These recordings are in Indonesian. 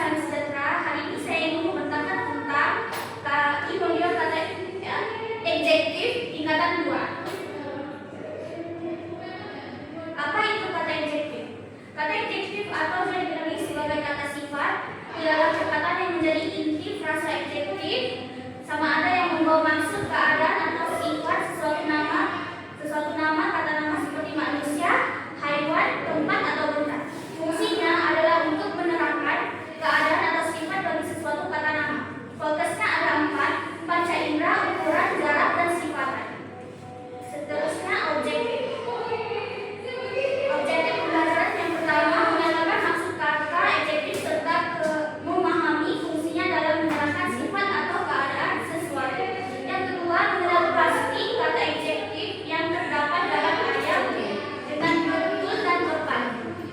salam sejahtera. Hari ini saya ingin membentangkan tentang model kata adjektif tingkatan 2. Apa itu kata adjektif? Kata adjektif atau juga dikenali sebagai kata sifat ialah perkataan yang menjadi inti frasa adjektif, sama ada yang membawa maksud keadaan atau sifat sesuatu nama, kata nama seperti manusia, haiwan, tempat atau benda. Fungsinya adalah untuk menerangkan keadaan atau sifat bagi sesuatu kata nama. Fokusnya ada 4: panca indera, ukuran, jarak, dan sifatan. Seterusnya objektif. Objektif pembelajaran yang pertama menyatakan maksud kata adjektif serta memahami fungsinya dalam menerangkan sifat atau keadaan sesuatu. Yang kedua, mengenal pasti kata adjektif yang terdapat dalam ayat dengan betul dan tepat.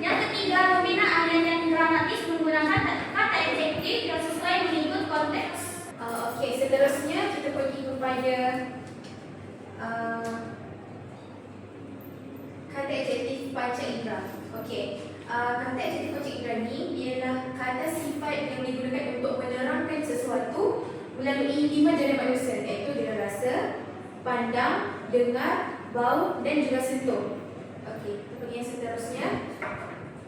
Yang ketiga, membina ayat yang dramatis menggunakan kata adjektif yang sesuai mengikut konteks. Okey, seterusnya kita pergi kepada kata adjektif panca indera. Okey, kata adjektif panca indera ni ialah kata sifat yang digunakan untuk menerangkan sesuatu melalui 5 jari manusia, iaitu dengan rasa, pandang, dengar, bau dan juga sentuh. Okey, kita pergi yang seterusnya.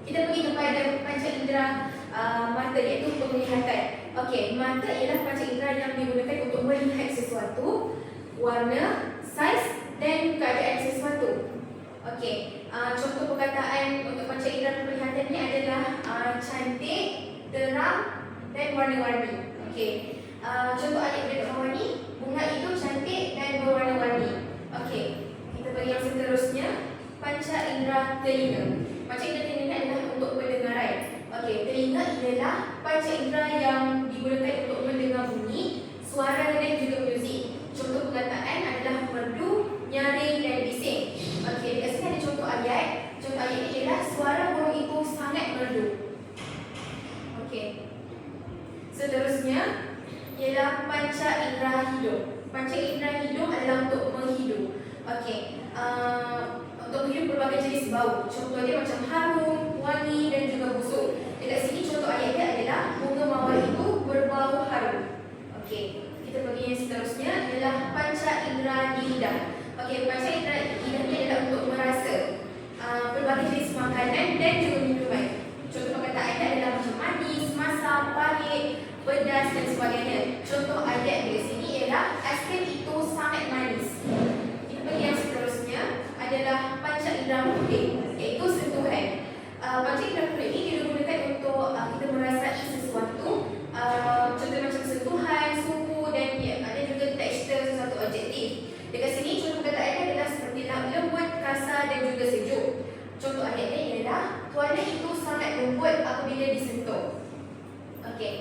Kita pergi kepada panca indera mata, iaitu penglihatan. Okey, mata ialah panca indera yang digunakan untuk melihat sesuatu, warna, saiz dan keadaan sesuatu. Okey, contoh perkataan untuk panca indera penglihatan ni adalah cantik, terang dan warna-warni. Okey, contoh ayat dekat bawah ni, bunga itu cantik dan berwarna-warni. Okey, kita pergi yang seterusnya, panca indera telinga. Panca indera telinga adalah untuk pendengaran. Okey, telinga ialah panca indera yang digunakan untuk mendengar bunyi, suara dan juga muzik. Contoh perkataan adalah merdu, nyaring dan bising. Okey, dekat sini ada contoh ayat. Contoh ayat ini ialah suara burung itu sangat merdu. Okey. Seterusnya ialah panca indera hidung. Panca indera hidung adalah untuk menghidu. Okey. Untuk menghidu berbagai jenis bau. Contoh dia macam harum, wangi dan juga busuk. Dekat sini contoh ayat dia adalah bunga mawar itu berbau harum. Okey, kita pergi yang seterusnya adalah panca indera lidah. Okey, panca indera lidah ni adalah untuk merasa berbagai jenis makanan dan juga minuman. Contoh perkataan dia adalah macam manis, masam, pahit, pedas dan sebagainya. Contoh ayat di sini ialah aiskrim itu sangat manis. Kita pergi yang seterusnya adalah panca indera kulit, iaitu sentuhan. Panca indera kulit ini digunakan untuk kita merasai sesuatu. Contoh macam sentuhan, suhu dan ada juga tekstur sesuatu objektif. Dekat sini contoh perkataannya adalah seperti lembut, kasar dan juga sejuk. Contoh ayatnya ialah tuana itu sangat lembut apabila disentuh. Okey.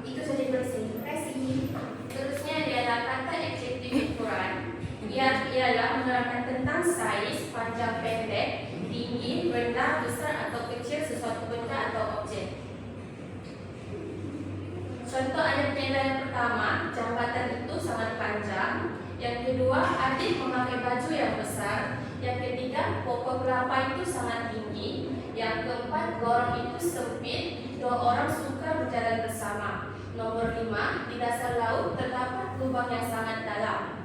Itu saja daripada saya. Terima kasih. Seterusnya adalah kata adjektif ukuran. Ia ialah menerangkan tentang saiz, panjang, pendek, tinggi, rendah, besar atau kecil sesuatu benda atau objek. Contoh ayat yang pertama, jambatan itu sangat panjang. Yang kedua, Adit memakai baju yang besar. Yang ketiga, pokok kelapa itu sangat tinggi. Yang keempat, lorong itu sempit. 2 orang suka berjalan bersama. Nomor 5, di dasar laut terdapat lubang yang sangat dalam.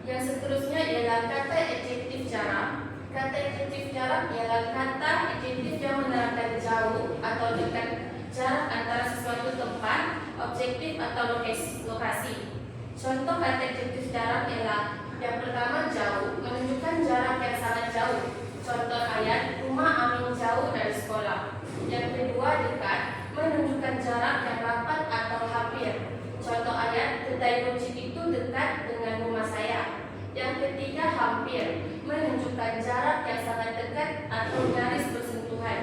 Yang seterusnya ialah kata adjektif jarak. Kata adjektif jarak ialah kata adjektif yang menerangkan jauh atau dekat, jarak antara sesuatu tempat, objektif atau lokasi. Contoh kata adjektif jarak ialah yang pertama, jauh, menunjukkan jarak yang sangat jauh. Contoh ayat, rumah Amin jauh dari sekolah. Yang kedua, dekat, menunjukkan jarak yang rapat atau hampir. Contoh ayat, kedai runcit itu dekat dengan rumah saya. Yang ketiga, hampir, menunjukkan jarak yang sangat dekat atau nyaris bersentuhan.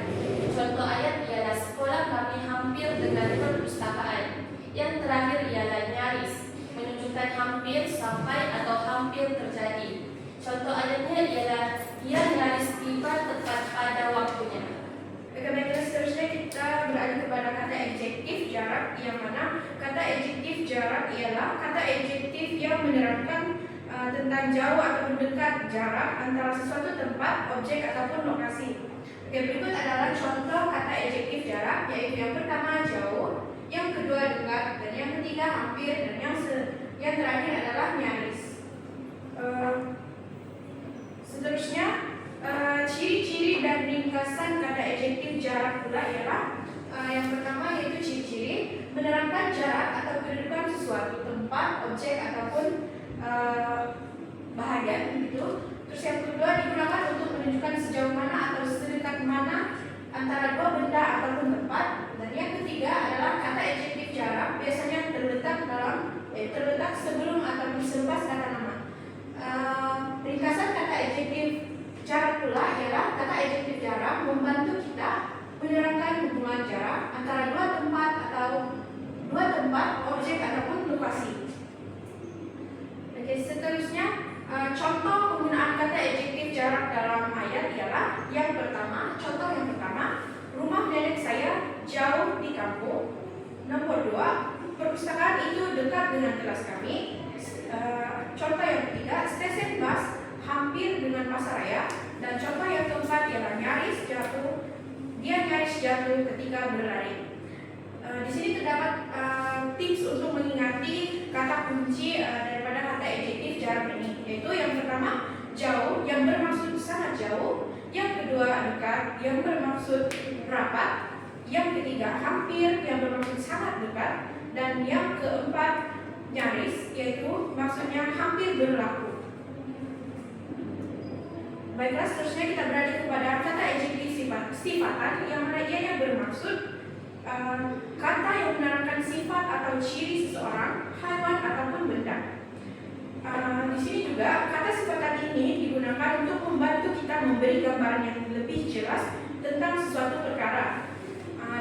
Contoh ayat ialah sekolah kami hampir dengan perpustakaan. Yang terakhir ialah nyaris, menunjukkan hampir sampai atau hampir terjadi. Contoh ayatnya ialah ia nyaris tiba tepat pada waktunya. Baiklah, seterusnya kita beralih kepada kata adjektif jarak, yang mana kata adjektif jarak ialah kata adjektif yang menerangkan tentang jauh ataupun dekat jarak antara sesuatu tempat, objek ataupun lokasi. Oke, berikut adalah contoh kata adjektif jarak, yaitu yang pertama jauh, yang kedua dekat, dan yang ketiga hampir, dan yang terakhir adalah nyaris. Seterusnya, ciri-ciri dan ringkasan kata adjektif jarak pula ialah yang pertama yaitu ciri-ciri menerangkan jarak atau kedudukan sesuatu, tempat, objek ataupun bahagian gitu. Terus yang kedua digunakan untuk menunjukkan sejauh mana atau sedekat mana antara dua benda ataupun tempat. Dan yang ketiga adalah kata adjektif jarak biasanya terletak sebelum ataupun selepas kata nama. Ringkasan kata adjektif jarak pula ialah kata adjektif jarak membantu kita menerangkan hubungan jarak antara dua tempat, objek ataupun lokasi. Oke, seterusnya contoh penggunaan kata adjektif jarak dalam ayat ialah contoh yang pertama, rumah nenek saya jauh di kampung. Nomor 2, perpustakaan itu dekat dengan kelas kami. Contoh yang ketiga, stesen bus hampir dengan pasaraya. Dan contoh yang keempat ialah dia nyaris jatuh ketika berlari. Di sini terdapat tips untuk mengingati kata kunci daripada kata adjektif jarak ini, yaitu yang pertama jauh yang bermaksud sangat jauh, yang kedua dekat yang bermaksud rapat, yang ketiga hampir yang bermaksud sangat dekat, dan yang keempat nyaris yaitu maksudnya hampir berlaku. Baiklah, seterusnya kita beralih kepada kata adjektif sifatan yang mana ianya bermaksud kata yang menerangkan sifat atau ciri seseorang, hewan ataupun benda. Di sini juga kata sifatan ini digunakan untuk membantu kita memberi gambaran yang lebih jelas tentang sesuatu perkara.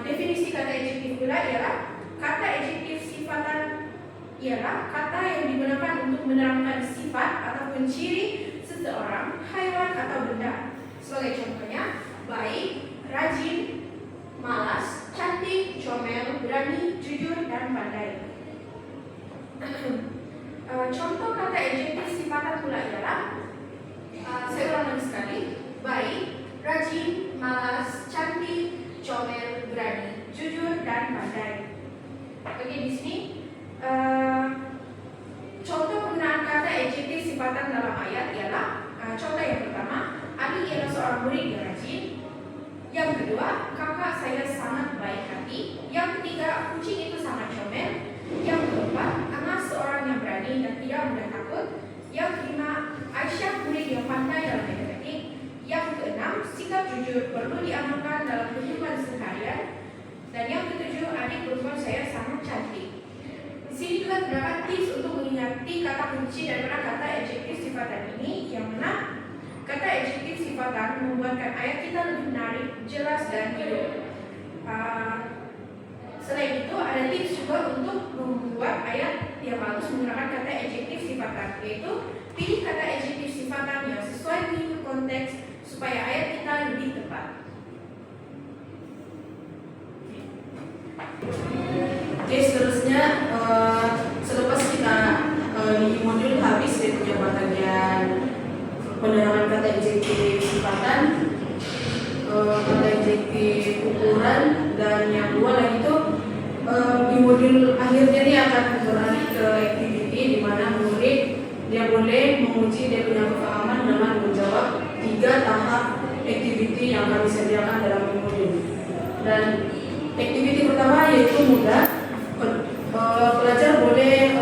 Definisi kata adjektif pula ialah kata adjektif sifatan ialah kata yang digunakan untuk menerangkan sifat ataupun ciri seseorang, hewan atau benda. Sebagai contohnya, baik, rajin, malas, cantik, comel, berani, jujur, dan pandai. Contoh kata adjektif sifatan pula ialah saya ulang lagi sekali, baik, rajin, malas, cantik, comel, berani, jujur, dan pandai. Oke, di sini contoh penggunaan kata adjektif sifatan dalam ayat ialah contoh yang pertama, Ali ialah seorang murid yang rajin. Yang kedua, kakak saya sangat baik hati. Yang ketiga, kucing itu sangat comel. Yang keempat, Ana seorang yang berani dan tidak mudah takut. Yang kelima, Aisyah murid yang pandai dalam matematik. Yang keenam, sikap jujur perlu diamalkan dalam kehidupan seharian. Dan yang ketujuh, adik perempuan saya sangat cantik. Di sini juga terdapat tips untuk mengingati kata kunci daripada kata adjektif sifatan ini, yang mana kata adjektif sifatan membuatkan ayat kita lebih menarik, jelas, dan hidup. Selain itu, ada tips juga untuk membuat ayat yang bagus menggunakan kata adjektif sifatan, yaitu pilih kata adjektif sifatan yang sesuai dengan konteks supaya ayat kita lebih tepat. Oke, seterusnya selepas kita di modul habis dia punya bagian penerangan kata adjektif sifatan, kata adjektif ukuran, dan yang dua lagi itu di modul akhirnya dia akan beralih ke activity di mana murid dia boleh menguji dia punya kepahaman dengan menjawab 3 tahap activity yang kami sediakan dalam modul. Dan activity pertama yaitu mudah. Pelajar boleh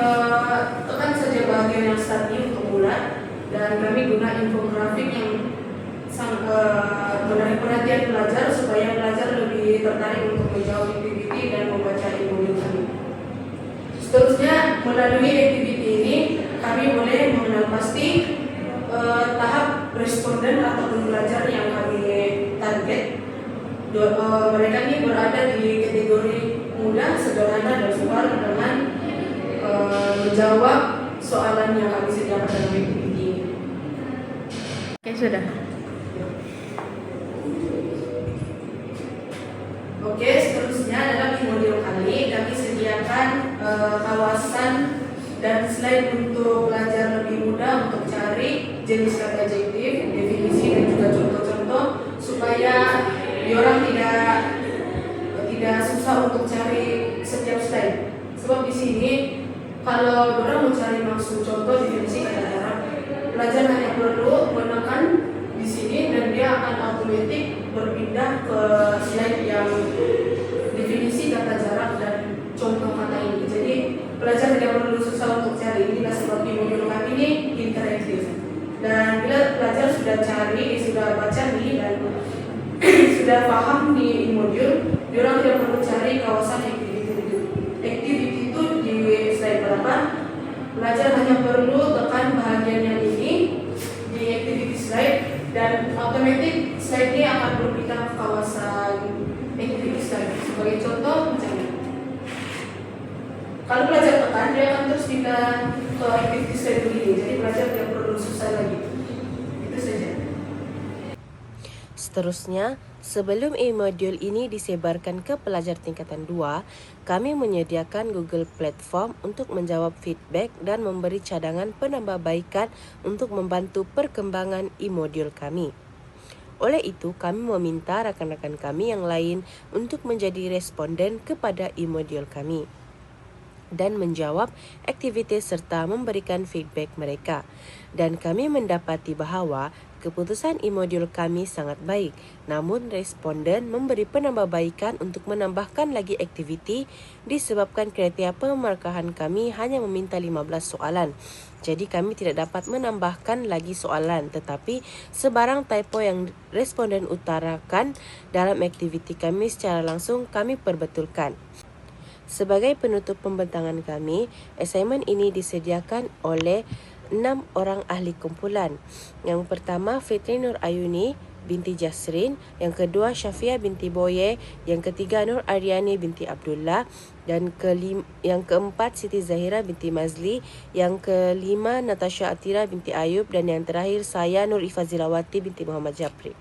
tekan saja bagian yang starting untuk bulat, dan kami guna infografik yang menarik perhatian pelajar supaya pelajar lebih tertarik untuk menjawab activity dan membaca modul kami. Seterusnya, melalui activity ini kami boleh mengenal pasti tahap responden atau pelajar yang kami target. Mereka ini berada di kategori mudah, sederhana, dan sukar dengan menjawab soalan yang kami sediakan dalam activity ini. Oke, sudah. Oke, seterusnya dalam modul kali kami sediakan kawasan dan slide untuk pelajar lebih mudah untuk cari jenis kata adjektif, definisi dan juga contoh-contoh supaya diorang tidak susah untuk cari setiap slide. Sebab di sini kalau diorang mau cari maksud contoh definisi kata jarak, pelajar hanya perlu menekan di sini dan dia akan otomatis berpindah ke slide yang definisi kata jarak dan contoh kata ini. Jadi pelajar tidak perlu susah untuk cari. Inilah sebab di modul kami ini interaktif. Dan bila pelajar sudah cari, sudah baca nih dan sudah paham di modul, diorang tidak perlu cari kawasan activity itu di slide berapa. Pelajar hanya perlu tekan bahagian yang ini di activity slide dan otomatis slide ini akan berpindah ke kawasan activity slide. Sebagai contoh macam ini. Kalau pelajar tekan, dia akan terus pindah ke activity slide begini. Jadi pelajar tidak perlu susah lagi. Itu saja. Seterusnya, sebelum e-modul ini disebarkan ke pelajar tingkatan 2, kami menyediakan Google Platform untuk menjawab feedback dan memberi cadangan penambahbaikan untuk membantu perkembangan e-modul kami. Oleh itu, kami meminta rakan-rakan kami yang lain untuk menjadi responden kepada e-modul kami dan menjawab aktiviti serta memberikan feedback mereka. Dan kami mendapati bahawa keputusan e-modul kami sangat baik. Namun responden memberi penambahbaikan untuk menambahkan lagi aktiviti disebabkan kriteria pemarkahan kami hanya meminta 15 soalan. Jadi kami tidak dapat menambahkan lagi soalan, tetapi sebarang typo yang responden utarakan dalam aktiviti kami secara langsung kami perbetulkan. Sebagai penutup pembentangan kami, assignment ini disediakan oleh 6 orang ahli kumpulan. Yang pertama, Fitri Nur Ayuni binti Jasrin, yang kedua Syafia binti Boye, yang ketiga Nur Aryani binti Abdullah, dan yang keempat Siti Zahira binti Mazli, yang kelima Natasha Atira binti Ayub, dan yang terakhir saya Nur Ifazilawati binti Muhammad Japri.